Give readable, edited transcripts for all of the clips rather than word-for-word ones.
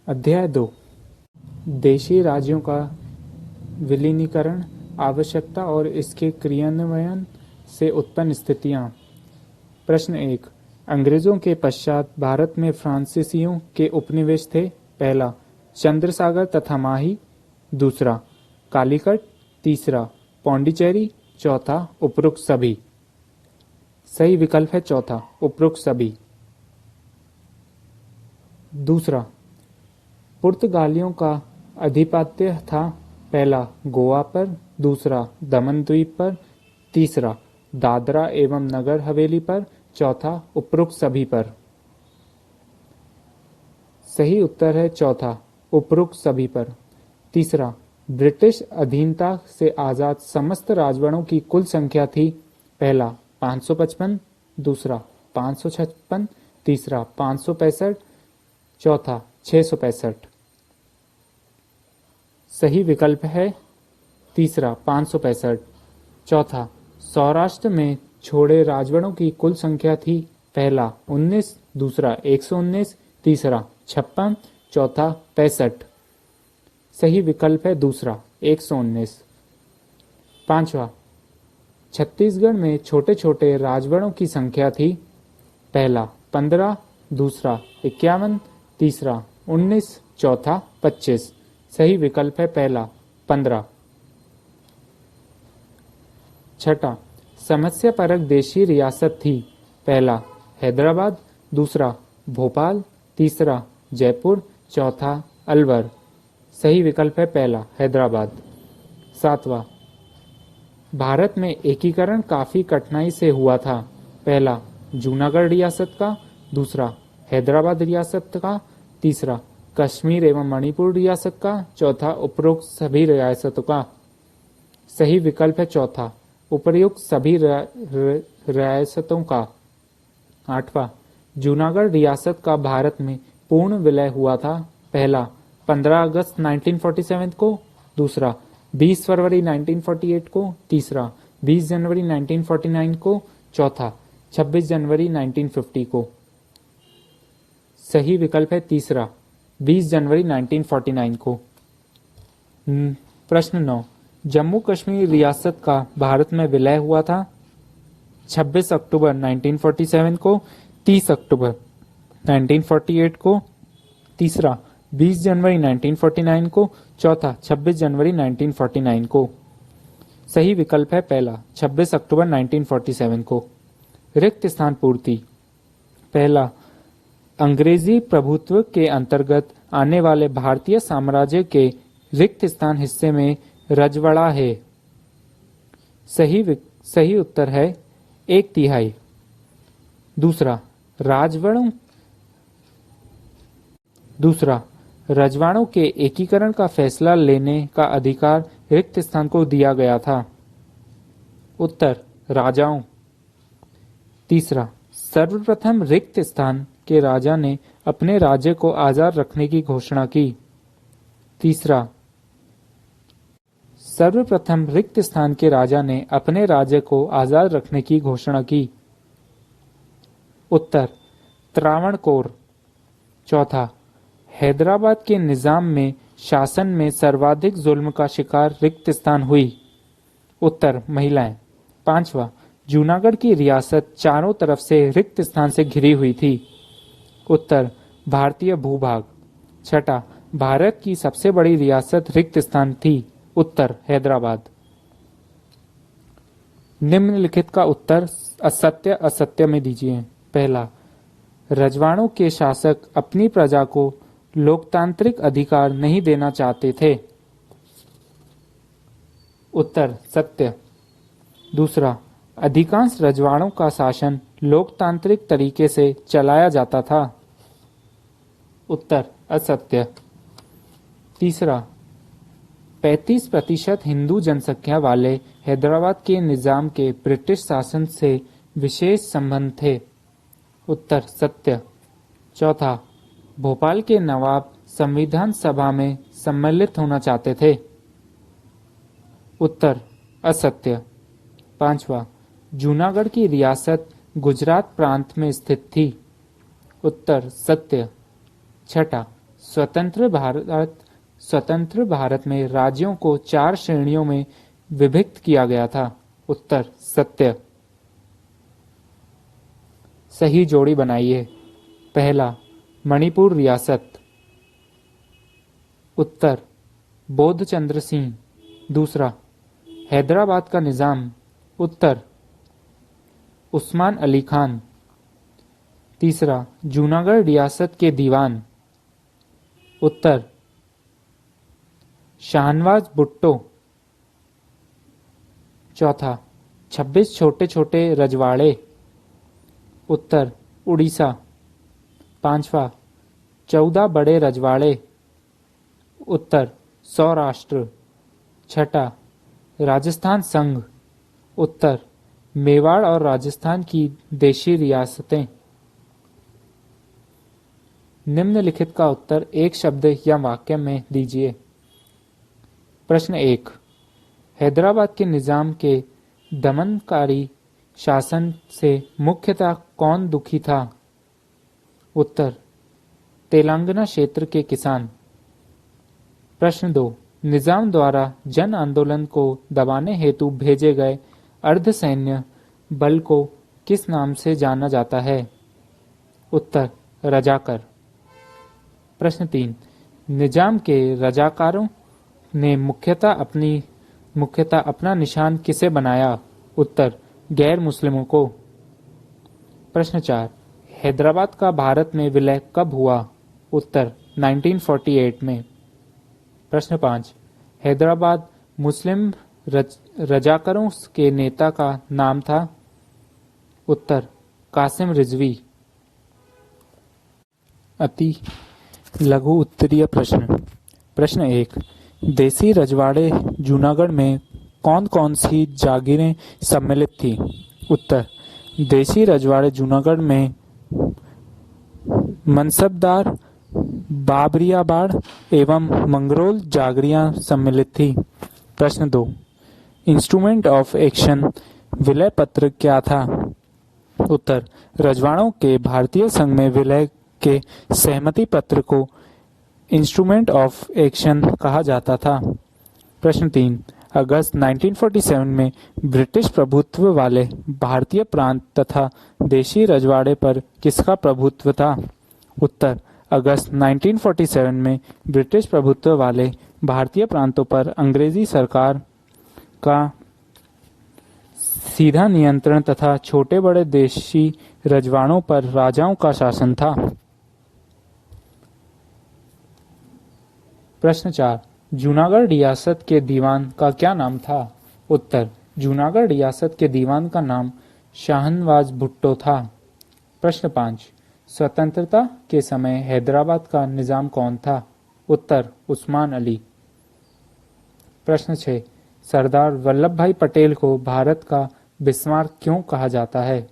अध्याय 2 देशी राज्यों का विलीनीकरण, आवश्यकता और इसके क्रियान्वयन से उत्पन्न स्थितियां। प्रश्न 1। अंग्रेजों के पश्चात भारत में फ्रांसीसियों के उपनिवेश थे। पहला, चंद्रसागर तथा माही। दूसरा, कालीकट। तीसरा, पौंडीचेरी। चौथा, उपरोक्त सभी। सही विकल्प है चौथा, उपरोक्त सभी। दूसरा, पुर्तगालियों का अधिपत्य था। पहला, गोवा पर। दूसरा, दमन द्वीप पर। तीसरा, दादरा एवं नगर हवेली पर। चौथा, उपरोक्त सभी पर। सही उत्तर है चौथा, उपरोक्त सभी पर। तीसरा, ब्रिटिश अधीनता से आजाद समस्त राजवणों की कुल संख्या थी। पहला, 555। दूसरा, 556। तीसरा, 565। चौथा, 665। सही विकल्प है तीसरा, 565। चौथा, सौराष्ट्र में छोड़े राजवणों की कुल संख्या थी। पहला, 19। दूसरा, 119। तीसरा, 56। चौथा, 65। सही विकल्प है दूसरा, 119। पांचवा, छत्तीसगढ़ में छोटे छोटे राजवणों की संख्या थी। पहला, 15। दूसरा, 51। तीसरा, 19। चौथा, 25। सही विकल्प है पहला, 15। छठा, समस्या परक देशी रियासत थी। पहला, हैदराबाद। दूसरा, भोपाल। तीसरा, जयपुर। चौथा, अलवर। सही विकल्प है पहला, हैदराबाद। सातवां, भारत में एकीकरण काफी कठिनाई से हुआ था। पहला, जूनागढ़ रियासत का। दूसरा, हैदराबाद रियासत का। तीसरा, कश्मीर एवं मणिपुर रियासत का। चौथा, उपरोक्त सभी रियासतों का। सही विकल्प है चौथा, उपयुक्त सभी रियासतों का। आठवां, जूनागढ़ रियासत का भारत में पूर्ण विलय हुआ था। पहला, 15 अगस्त 1947 को। दूसरा, 20 फरवरी 1948 को। तीसरा, 20 जनवरी 1949 को। चौथा, 26 जनवरी 1950 को। सही विकल्प है तीसरा, 20 जनवरी 1949 को। प्रश्न 9। जम्मू कश्मीर रियासत का भारत में विलय हुआ था। 26 अक्टूबर 1947 को। 30 अक्टूबर 1948 को। तीसरा, 20 जनवरी 1949 को। चौथा, 26 जनवरी 1949 को। सही विकल्प है पहला, 26 अक्टूबर 1947 को। रिक्त स्थान पूर्ति। पहला, अंग्रेजी प्रभुत्व के अंतर्गत आने वाले भारतीय साम्राज्य के रिक्त स्थान हिस्से में रजवाड़ा है। सही उत्तर है 1/3। दूसरा, रजवाड़ों के एकीकरण का फैसला लेने का अधिकार रिक्त स्थान को दिया गया था। उत्तर, राजाओं। तीसरा, सर्वप्रथम रिक्त स्थान के राजा ने अपने राज्य को आजाद रखने की घोषणा की। तीसरा, सर्वप्रथम रिक्त स्थान के राजा ने अपने राज्य को आजाद रखने की घोषणा की। उत्तर, त्रावणकोर। चौथा, हैदराबाद के निजाम में शासन में सर्वाधिक जुल्म का शिकार रिक्त स्थान हुई। उत्तर, महिलाएं। पांचवा, जूनागढ़ की रियासत चारों तरफ से रिक्त स्थान से घिरी हुई थी। उत्तर, भारतीय भूभाग। छठा, भारत की सबसे बड़ी रियासत रिक्त स्थान थी। उत्तर, हैदराबाद। निम्नलिखित का उत्तर असत्य असत्य में दीजिए। पहला, रजवाड़ों के शासक अपनी प्रजा को लोकतांत्रिक अधिकार नहीं देना चाहते थे। उत्तर, सत्य। दूसरा, अधिकांश रजवाड़ों का शासन लोकतांत्रिक तरीके से चलाया जाता था। उत्तर, असत्य। तीसरा, 35% हिंदू जनसंख्या वाले हैदराबाद के निजाम के ब्रिटिश शासन से विशेष संबंध थे। उत्तर, सत्य। चौथा, भोपाल के नवाब संविधान सभा में सम्मिलित होना चाहते थे। उत्तर, असत्य। पांचवा, जूनागढ़ की रियासत गुजरात प्रांत में स्थित थी। उत्तर, सत्य। छठा, स्वतंत्र भारत में राज्यों को 4 श्रेणियों में विभक्त किया गया था। उत्तर सत्य। सही जोड़ी बनाइए। पहला, मणिपुर रियासत। उत्तर, बोधचंद्र सिंह। दूसरा, हैदराबाद का निजाम। उत्तर, उस्मान अली खान। तीसरा, जूनागढ़ रियासत के दीवान। उत्तर, शाहनवाज भुट्टो। चौथा, 26 छोटे छोटे रजवाड़े। उत्तर, उड़ीसा। पांचवा, 14 बड़े रजवाड़े। उत्तर, सौराष्ट्र। छठा, राजस्थान संघ। उत्तर, मेवाड़ और राजस्थान की देशी रियासतें। निम्नलिखित का उत्तर एक शब्द या वाक्य में दीजिए। प्रश्न 1, हैदराबाद के निजाम के दमनकारी शासन से मुख्यतः कौन दुखी था? उत्तर, तेलंगाना क्षेत्र के किसान। प्रश्न 2, निजाम द्वारा जन आंदोलन को दबाने हेतु भेजे गए अर्धसैन्य बल को किस नाम से जाना जाता है? उत्तर, रजाकर। प्रश्न 3, निजाम के रजाकारों ने मुख्यतः अपना निशान किसे बनाया? उत्तर, गैर मुस्लिमों को। प्रश्न 4, हैदराबाद का भारत में विलय कब हुआ? उत्तर, 1948 में। प्रश्न 5, हैदराबाद मुस्लिम रजाकरों के नेता का नाम था? उत्तर, कासिम रिजवी। अति लघु उत्तरीय प्रश्न। प्रश्न 1, देसी रजवाड़े जूनागढ़ में कौन कौन सी जागीरें सम्मिलित थी? उत्तर, देशी रजवाड़े जूनागढ़ में मनसबदार, बाबरियाबाड़ एवं मंगरोल जागीरें सम्मिलित थी। प्रश्न 2, इंस्ट्रूमेंट ऑफ एक्शन विलय पत्र क्या था? उत्तर, रजवाड़ों के भारतीय संघ में विलय के सहमति पत्र को इंस्ट्रूमेंट ऑफ एक्शन कहा जाता था। प्रश्न 3, अगस्त 1947 में ब्रिटिश प्रभुत्व वाले भारतीय प्रांत तथा देशी रजवाड़े पर किसका प्रभुत्व था? उत्तर, अगस्त 1947 में ब्रिटिश प्रभुत्व वाले भारतीय प्रांतों पर अंग्रेजी सरकार का सीधा नियंत्रण तथा छोटे बड़े देशी रजवाड़ों पर राजाओं का शासन था। प्रश्न 4, जूनागढ़ रियासत के दीवान का क्या नाम था? उत्तर, जूनागढ़ रियासत के दीवान का नाम शाहनवाज भुट्टो था। प्रश्न 5, स्वतंत्रता के समय हैदराबाद का निजाम कौन था? उत्तर, उस्मान अली। प्रश्न 6, सरदार वल्लभ भाई पटेल को भारत का बिस्मार्क क्यों कहा जाता है?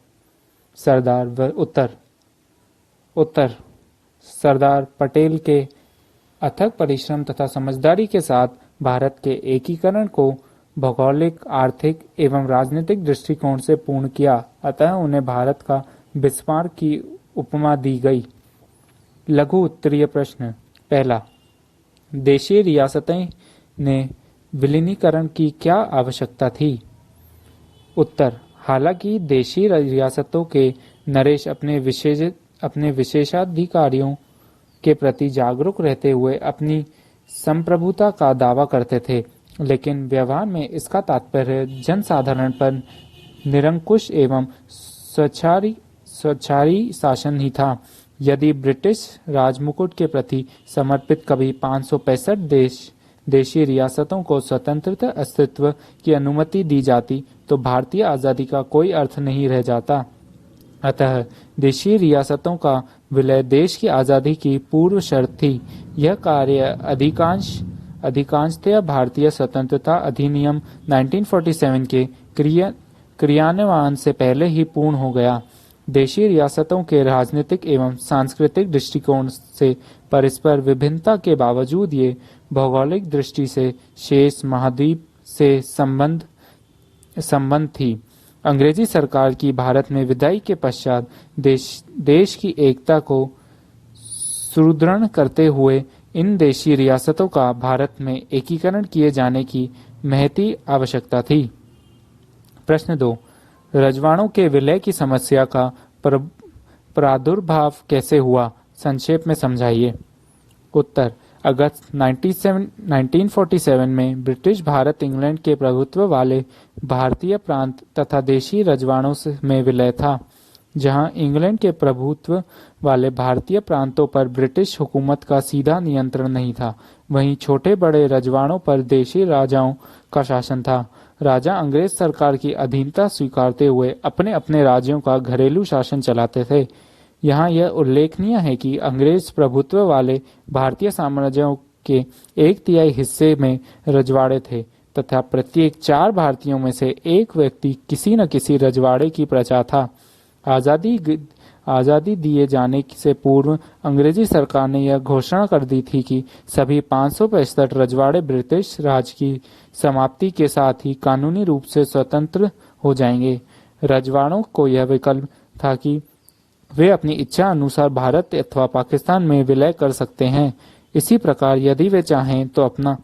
उत्तर, सरदार पटेल के अथक परिश्रम तथा समझदारी के साथ भारत के एकीकरण को भौगोलिक, आर्थिक एवं राजनीतिक दृष्टिकोण से पूर्ण किया, अतः उन्हें भारत का बिस्मार्क की उपमा दी गई। लघु उत्तरीय प्रश्न। पहला, देशी रियासतें ने विलीनीकरण की क्या आवश्यकता थी? उत्तर, हालांकि देशी रियासतों के नरेश अपने विशेषाधिकारियों के प्रति जागरूक रहते हुए अपनी संप्रभुता का दावा करते थे, लेकिन व्यवहार में इसका तात्पर्य जनसाधारण पर निरंकुश एवं स्वैच्छिक शासन ही था। यदि ब्रिटिश राजमुकुट के प्रति समर्पित कभी 565 देशी रियासतों को स्वतंत्र अस्तित्व की अनुमति दी जाती तो भारतीय आज़ादी का कोई अर्थ नहीं रह जाता। अतः देशी रियासतों का विलय देश की आज़ादी की पूर्व शर्त थी। यह कार्य अधिकांशतः भारतीय स्वतंत्रता अधिनियम 1947 के क्रियान्वयन से पहले ही पूर्ण हो गया। देशी रियासतों के राजनीतिक एवं सांस्कृतिक दृष्टिकोण से परस्पर विभिन्नता के बावजूद ये भौगोलिक दृष्टि से शेष महाद्वीप से संबंध थी। अंग्रेजी सरकार की भारत में विदाई के पश्चात देश की एकता को सुदृढ़ करते हुए इन देशी रियासतों का भारत में एकीकरण किए जाने की महती आवश्यकता थी। प्रश्न 2, रजवाड़ों के विलय की समस्या का प्रादुर्भाव कैसे हुआ, संक्षेप में समझाइए। उत्तर, अगस्त 1947 में ब्रिटिश भारत इंग्लैंड के प्रभुत्व वाले भारतीय प्रांत तथा देशी रजवाड़ों में विलय था। जहां इंग्लैंड के प्रभुत्व वाले भारतीय प्रांतों पर ब्रिटिश हुकूमत का सीधा नियंत्रण नहीं था, वहीं छोटे बड़े रजवाड़ों पर देशी राजाओं का शासन था। राजा अंग्रेज सरकार की अधीनता स्वीकारते हुए अपने अपने राज्यों का घरेलू शासन चलाते थे। यहाँ यह उल्लेखनीय है कि अंग्रेज प्रभुत्व वाले भारतीय साम्राज्यों के 1/3 हिस्से में रजवाड़े थे तथा प्रत्येक 4 भारतीयों में से एक व्यक्ति किसी न किसी रजवाड़े की प्रजा था। आज़ादी दिए जाने से पूर्व अंग्रेजी सरकार ने यह घोषणा कर दी थी कि सभी 565 रजवाड़े ब्रिटिश राज की समाप्ति के साथ ही कानूनी रूप से स्वतंत्र हो जाएंगे। रजवाड़ों को यह विकल्प था कि वे अपनी इच्छा अनुसार भारत अथवा पाकिस्तान में विलय कर सकते हैं। इसी प्रकार यदि वे चाहें तो अपना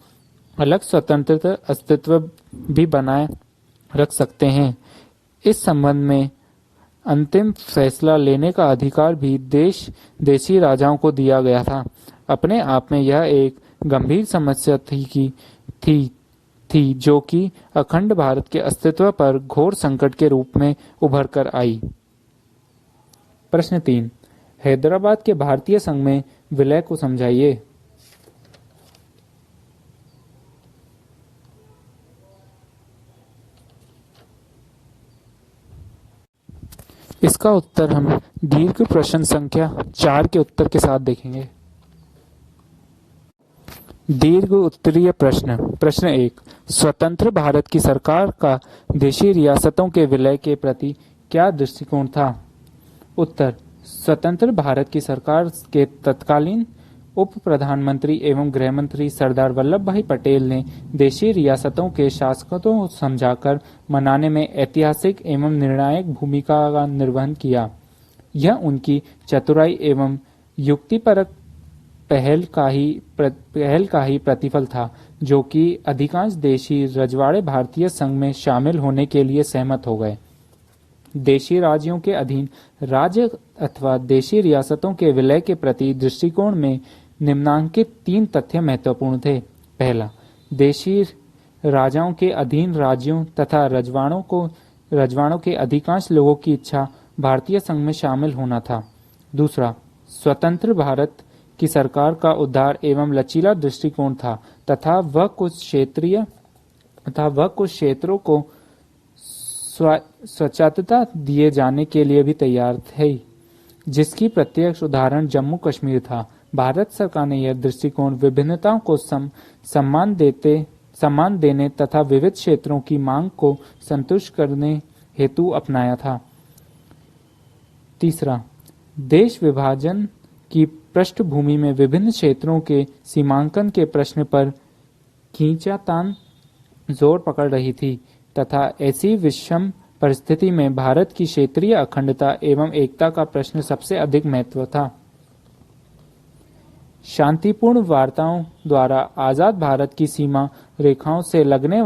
अलग स्वतंत्र अस्तित्व भी बनाए रख सकते हैं। इस संबंध में अंतिम फैसला लेने का अधिकार भी देशी राजाओं को दिया गया था। अपने आप में यह एक गंभीर समस्या थी जो कि अखंड भारत के अस्तित्व पर घोर संकट के रूप में उभर कर आई। प्रश्न 3, हैदराबाद के भारतीय संघ में विलय को समझाइए। इसका उत्तर हम दीर्घ प्रश्न संख्या 4 के उत्तर के साथ देखेंगे। दीर्घ उत्तरीय प्रश्न। प्रश्न 1, स्वतंत्र भारत की सरकार का देशी रियासतों के विलय के प्रति क्या दृष्टिकोण था? उत्तर, स्वतंत्र भारत की सरकार के तत्कालीन उप प्रधानमंत्री एवं गृह मंत्री सरदार वल्लभ भाई पटेल ने देशी रियासतों के शासकों को समझाकर मनाने में ऐतिहासिक एवं निर्णायक भूमिका का निर्वहन किया। यह उनकी चतुराई एवं युक्तिपरक पहल का ही प्रतिफल था, जो कि अधिकांश देशी रजवाड़े भारतीय संघ में शामिल होने के लिए सहमत हो गए। देशी राज्यों के अधीन राज्य अथवा देशी रियासतों के विलय के प्रति दृष्टिकोण में निम्नांकित 3 तथ्य महत्वपूर्ण थे। पहला, देशी राजाओं के अधीन राज्यों तथा रजवाड़ों के अधिकांश लोगों की इच्छा भारतीय संघ में शामिल होना था। दूसरा, स्वतंत्र भारत की सरकार का उदार एवं लचीला दृष्टिकोण था तथा वह कुछ क्षेत्रों को स्वच्छता दिए जाने के लिए भी तैयार थे, जिसकी प्रत्यक्ष उदाहरण जम्मू कश्मीर था। भारत सरकार ने यह दृष्टिकोण विभिन्नताओं को सम्मान देने तथा विविध क्षेत्रों की मांग को संतुष्ट करने हेतु अपनाया था। तीसरा, देश विभाजन की पृष्ठभूमि में विभिन्न क्षेत्रों के सीमांकन के प्रश्न पर खींचातान जोर पकड़ रही थी तथा ऐसी विषम परिस्थिति में भारत की क्षेत्रीय अखंडता एवं एकता का प्रश्न सबसे अधिक महत्व था। शांतिपूर्ण वार्ताओं द्वारा आजाद भारत की सीमा रेखाओं से लगने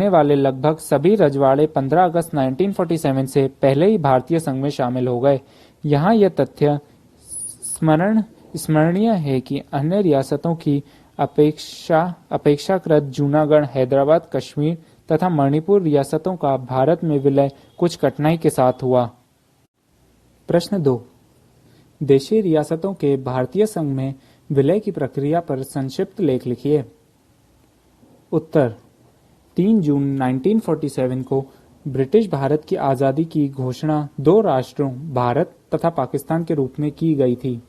वाले लगभग सभी रजवाड़े 15 अगस्त 1947 से पहले ही भारतीय संघ में शामिल हो गए। यहाँ यह तथ्य स्मरणीय है कि अन्य रियासतों की अपेक्षाकृत जूनागढ़, हैदराबाद, कश्मीर तथा मणिपुर रियासतों का भारत में विलय कुछ कठिनाई के साथ हुआ। प्रश्न 2, देशी रियासतों के भारतीय संघ में विलय की प्रक्रिया पर संक्षिप्त लेख लिखिए। उत्तर, 3 जून 1947 को ब्रिटिश भारत की आज़ादी की घोषणा 2 राष्ट्रों भारत तथा पाकिस्तान के रूप में की गई थी।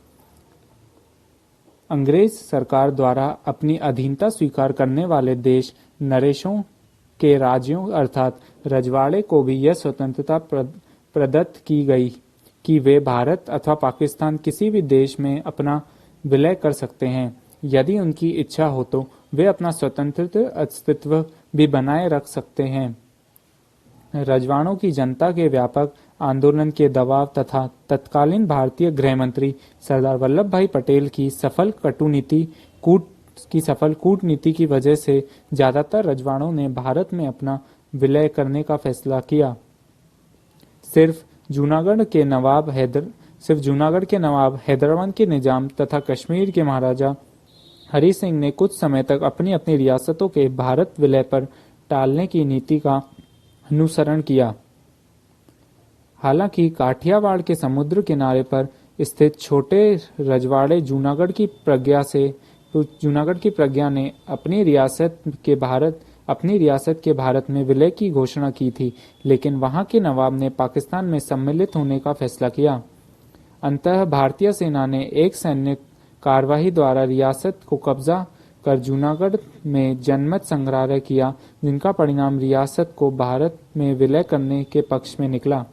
अंग्रेज सरकार द्वारा अपनी अधीनता स्वीकार करने वाले देश नरेशों के राज्यों अर्थात रजवाड़े को भी यह स्वतंत्रता प्रदत्त की गई कि वे भारत अथवा पाकिस्तान किसी भी देश में अपना विलय कर सकते हैं। यदि उनकी इच्छा हो तो वे अपना स्वतंत्र अस्तित्व भी बनाए रख सकते हैं। रजवाड़ों की जनता के व्यापक आंदोलन के दबाव तथा तत्कालीन भारतीय गृह मंत्री सरदार वल्लभ भाई पटेल की सफल कूटनीति की वजह से ज्यादातर रजवाड़ों ने भारत में अपना विलय करने का फैसला किया। सिर्फ जूनागढ़ के नवाब हैदराबाद के निजाम तथा कश्मीर के महाराजा हरि सिंह ने कुछ समय तक अपनी अपनी रियासतों के भारत विलय पर टालने की नीति का अनुसरण किया। हालांकि काठियावाड़ के समुद्र किनारे पर स्थित छोटे रजवाड़े जूनागढ़ की प्रज्ञा ने अपनी रियासत के भारत में विलय की घोषणा की थी, लेकिन वहां के नवाब ने पाकिस्तान में सम्मिलित होने का फैसला किया। अंततः भारतीय सेना ने एक सैन्य कार्यवाही द्वारा रियासत को कब्जा कर जूनागढ़ में जनमत संग्रह किया, जिनका परिणाम रियासत को भारत में विलय करने के पक्ष में निकला।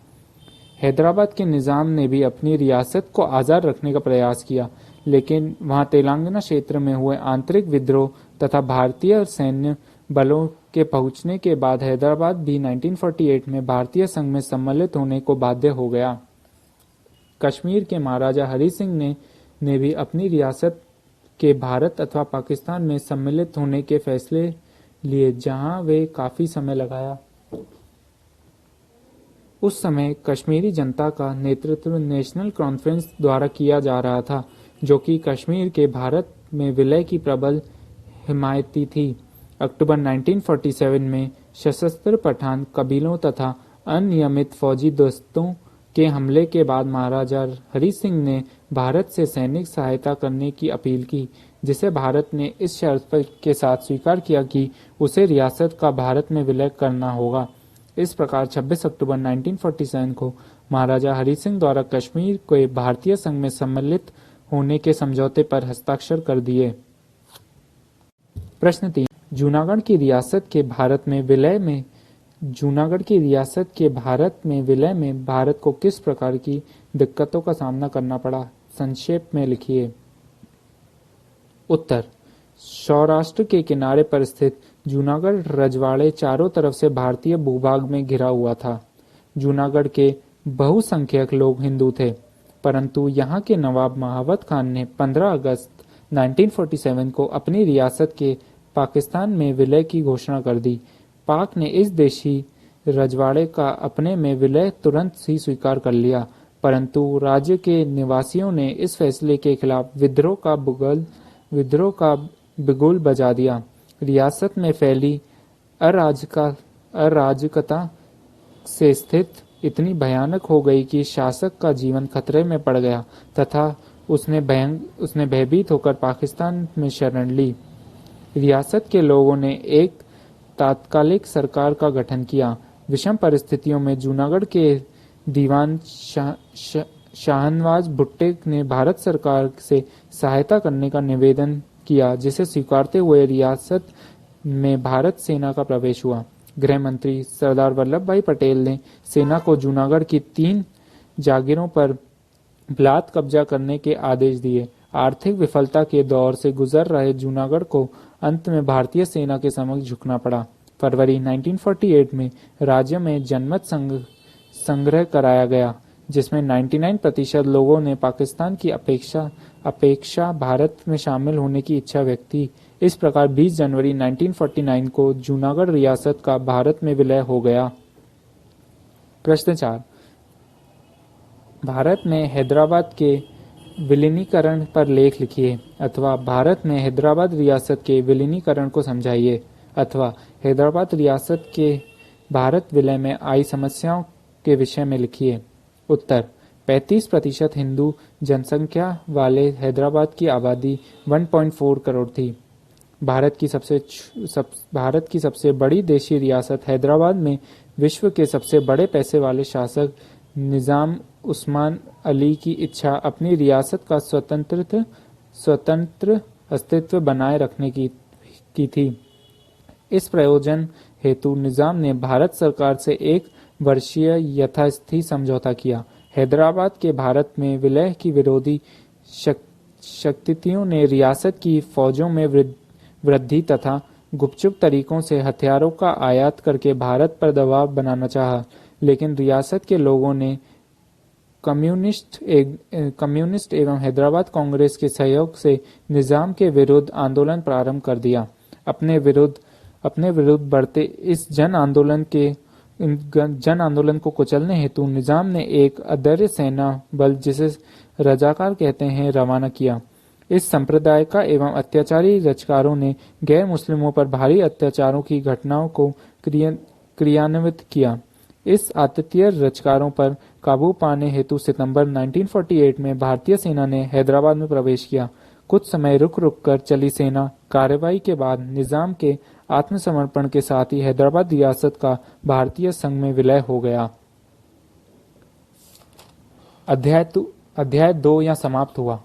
हैदराबाद के निजाम ने भी अपनी रियासत को आज़ाद रखने का प्रयास किया, लेकिन वहां तेलंगाना क्षेत्र में हुए आंतरिक विद्रोह तथा भारतीय सैन्य बलों के पहुंचने के बाद हैदराबाद भी 1948 में भारतीय संघ में सम्मिलित होने को बाध्य हो गया। कश्मीर के महाराजा हरि सिंह ने भी अपनी रियासत के भारत अथवा पाकिस्तान में सम्मिलित होने के फैसले लिए, जहां वे काफी समय लगाया। उस समय कश्मीरी जनता का नेतृत्व नेशनल कॉन्फ्रेंस द्वारा किया जा रहा था, जो कि कश्मीर के भारत में विलय की प्रबल हिमायती थी। अक्टूबर 1947 में सशस्त्र पठान कबीलों तथा अनियमित फौजी दस्तों के हमले के बाद महाराजा हरि सिंह ने भारत से सैनिक सहायता करने की अपील की, जिसे भारत ने इस शर्त के साथ स्वीकार किया कि उसे रियासत का भारत में विलय करना होगा। इस प्रकार 26 अक्टूबर 1947 को महाराजा हरि सिंह द्वारा कश्मीर के भारतीय संघ में सम्मिलित होने के समझौते पर हस्ताक्षर कर दिए। प्रश्न 3, जूनागढ़ की रियासत के भारत में विलय में भारत को किस प्रकार की दिक्कतों का सामना करना पड़ा? संक्षेप में लिखिए। उत्तर, सौराष्ट्र के किनारे पर स्थित जूनागढ़ रजवाड़े चारों तरफ से भारतीय भूभाग में घिरा हुआ था। जूनागढ़ के बहुसंख्यक लोग हिंदू थे, परंतु यहाँ के नवाब महावत खान ने 15 अगस्त 1947 को अपनी रियासत के पाकिस्तान में विलय की घोषणा कर दी। पाक ने इस देशी रजवाड़े का अपने में विलय तुरंत ही स्वीकार कर लिया, परंतु राज्य के निवासियों ने इस फैसले के खिलाफ विद्रोह का बिगुल बजा दिया। रियासत में फैली अराजकता से स्थिति इतनी भयानक हो गई कि शासक का जीवन खतरे में पड़ गया तथा उसने भयभीत होकर पाकिस्तान में शरण ली। रियासत के लोगों ने एक तात्कालिक सरकार का गठन किया। विषम परिस्थितियों में जूनागढ़ के दीवान शाहनवाज भुट्टे ने भारत सरकार से सहायता करने का निवेदन किया, जिसे स्वीकारते हुए रियासत में भारत सेना का प्रवेश हुआ। गृह मंत्री सरदार वल्लभ भाई पटेल ने सेना को जूनागढ़ की 3 जागीरों पर बलात् कब्जा करने के आदेश दिए। आर्थिक विफलता के दौर से गुजर रहे जूनागढ़ को अंत में भारतीय सेना के समक्ष झुकना पड़ा। फरवरी 1948 में राज्य में जनमत संग्रह कराया गया, जिसमें 99% लोगों ने पाकिस्तान की अपेक्षा भारत में शामिल होने की इच्छा व्यक्त की। इस प्रकार 20 जनवरी 1949 को जूनागढ़ रियासत का भारत में विलय हो गया। प्रश्न 4, भारत में हैदराबाद के विलीनीकरण पर लेख लिखिए, अथवा भारत में हैदराबाद रियासत के विलीनीकरण को समझाइए, अथवा हैदराबाद रियासत के भारत विलय में आई समस्याओं के विषय में लिखिए। उत्तर, 35% हिंदू जनसंख्या वाले हैदराबाद की आबादी 1.4 करोड़ थी। भारत की सबसे बड़ी देशी रियासत हैदराबाद में विश्व के सबसे बड़े पैसे वाले शासक निजाम उस्मान अली की इच्छा अपनी रियासत का स्वतंत्र अस्तित्व बनाए रखने की थी। इस प्रयोजन हेतु निजाम ने भारत सरकार से 1 वर्षीय यथास्थिति समझौता किया। हैदराबाद के भारत में विलय की विरोधी शक्तियों ने रियासत की फौजों में वृद्धि तथा गुपचुप तरीकों से हथियारों का आयात करके भारत पर दबाव बनाना चाहा। लेकिन रियासत के लोगों ने कम्युनिस्ट एवं हैदराबाद कांग्रेस के सहयोग से निजाम के विरुद्ध आंदोलन प्रारंभ कर दिया। अपने विरुद्ध बढ़ते इस जन आंदोलन को कुचलने हेतु निजाम ने एक अधैर्य सेना बल, जिसे रजाकार कहते हैं, रवाना किया। इस संप्रदाय का एवं अत्याचारी रचकारों ने गैर मुस्लिमों पर भारी अत्याचारों की घटनाओं को क्रियान्वित किया। इस आततायी रचकारों पर काबू पाने हेतु सितंबर 1948 में भारतीय सेना ने हैदराबाद में प्रवेश किया। कुछ समय रुक कर चली सेना कार्रवाई के बाद निजाम के आत्मसमर्पण के साथ ही हैदराबाद रियासत का भारतीय संघ में विलय हो गया। अध्याय 2 यहाँ समाप्त हुआ।